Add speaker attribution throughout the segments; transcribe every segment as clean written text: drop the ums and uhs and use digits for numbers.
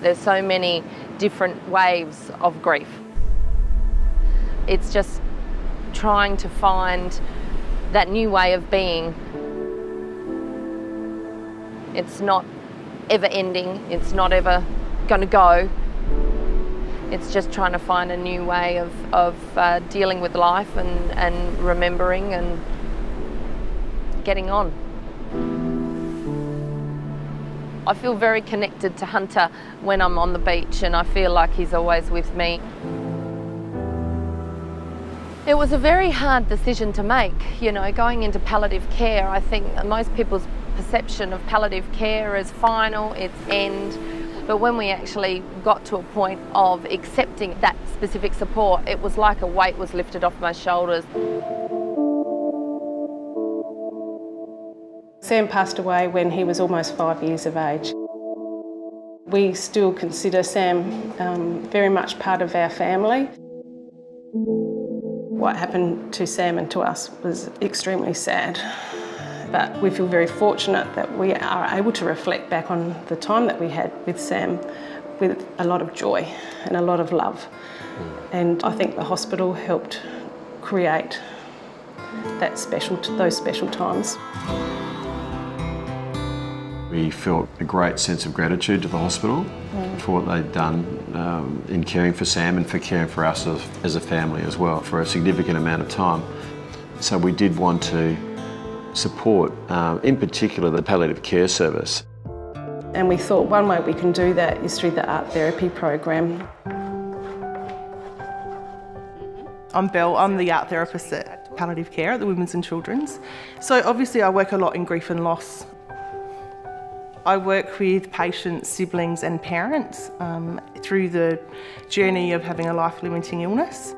Speaker 1: There's so many different waves of grief. It's just trying to find that new way of being. It's not ever ending, it's not ever going to go. It's just trying to find a new way of dealing with life and remembering and getting on. I feel very connected to Hunter when I'm on the beach, and I feel like he's always with me. It was a very hard decision to make, you know, going into palliative care. I think most people's perception of palliative care is final, it's end. But when we actually got to a point of accepting that specific support, it was like a weight was lifted off my shoulders.
Speaker 2: Sam passed away when he was almost 5 years of age. We still consider Sam very much part of our family. What happened to Sam and to us was extremely sad, but we feel very fortunate that we are able to reflect back on the time that we had with Sam with a lot of joy and a lot of love. And I think the hospital helped create those special times.
Speaker 3: We felt a great sense of gratitude to the hospital for what they'd done in caring for Sam and for caring for us as a family as well for a significant amount of time. So we did want to support, in particular, the palliative care service.
Speaker 2: And we thought one way we can do that is through the art therapy program.
Speaker 4: I'm Belle, I'm the art therapist at Palliative Care at the Women's and Children's. So obviously I work a lot in grief and loss. I work with patients, siblings and parents through the journey of having a life-limiting illness.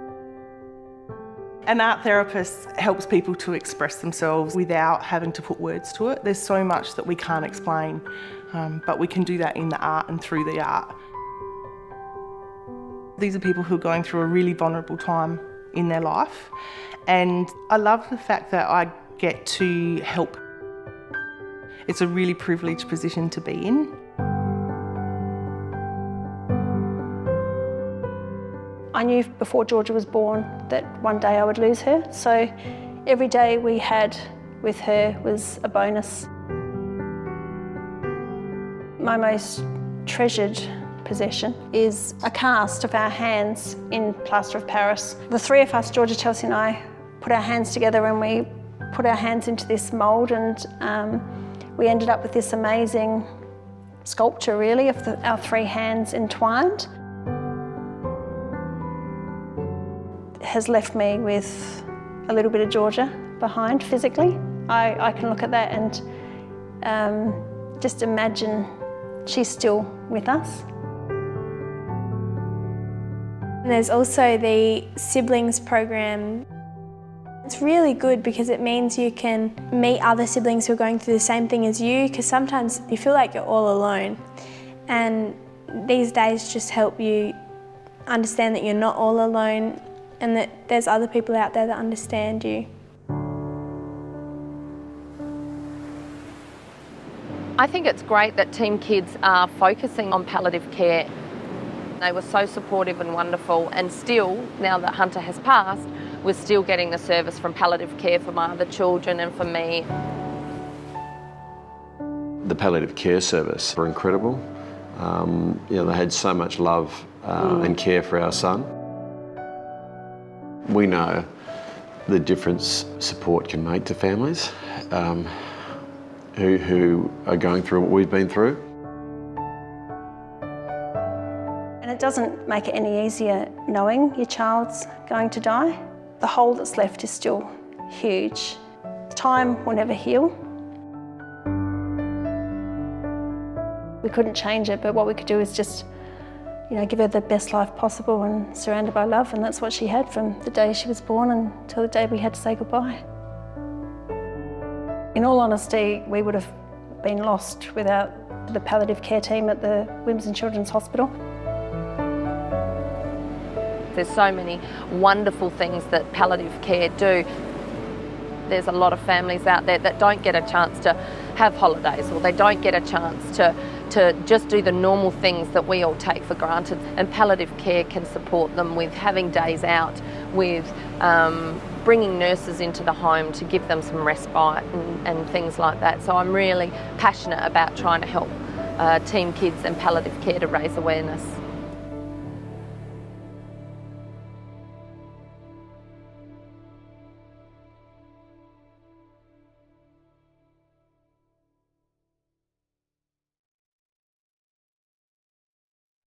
Speaker 4: An art therapist helps people to express themselves without having to put words to it. There's so much that we can't explain, but we can do that in the art and through the art. These are people who are going through a really vulnerable time in their life, and I love the fact that I get to help. It's a really privileged position to be in.
Speaker 5: I knew before Georgia was born that one day I would lose her, so every day we had with her was a bonus. My most treasured possession is a cast of our hands in plaster of Paris. The three of us, Georgia, Chelsea and I, put our hands together and we put our hands into this mould, and we ended up with this amazing sculpture, really, of our three hands entwined. It has left me with a little bit of Georgia behind physically. I can look at that and just imagine she's still with us.
Speaker 6: There's also the siblings program. It's really good because it means you can meet other siblings who are going through the same thing as you, because sometimes you feel like you're all alone. And these days just help you understand that you're not all alone and that there's other people out there that understand you.
Speaker 1: I think it's great that Team Kids are focusing on palliative care. They were so supportive and wonderful, and still, now that Hunter has passed, we're still getting the service from palliative care for my other children and for me.
Speaker 3: The palliative care service were incredible. They had so much love and care for our son. We know the difference support can make to families who are going through what we've been through.
Speaker 5: And it doesn't make it any easier knowing your child's going to die. The hole that's left is still huge. Time will never heal. We couldn't change it, but what we could do is just, give her the best life possible and surround her by love, and that's what she had from the day she was born until the day we had to say goodbye. In all honesty, we would have been lost without the palliative care team at the Women's and Children's Hospital.
Speaker 1: There's so many wonderful things that palliative care do. There's a lot of families out there that don't get a chance to have holidays, or they don't get a chance to to just do the normal things that we all take for granted. And palliative care can support them with having days out, with bringing nurses into the home to give them some respite and things like that. So I'm really passionate about trying to help Team Kids and palliative care to raise awareness.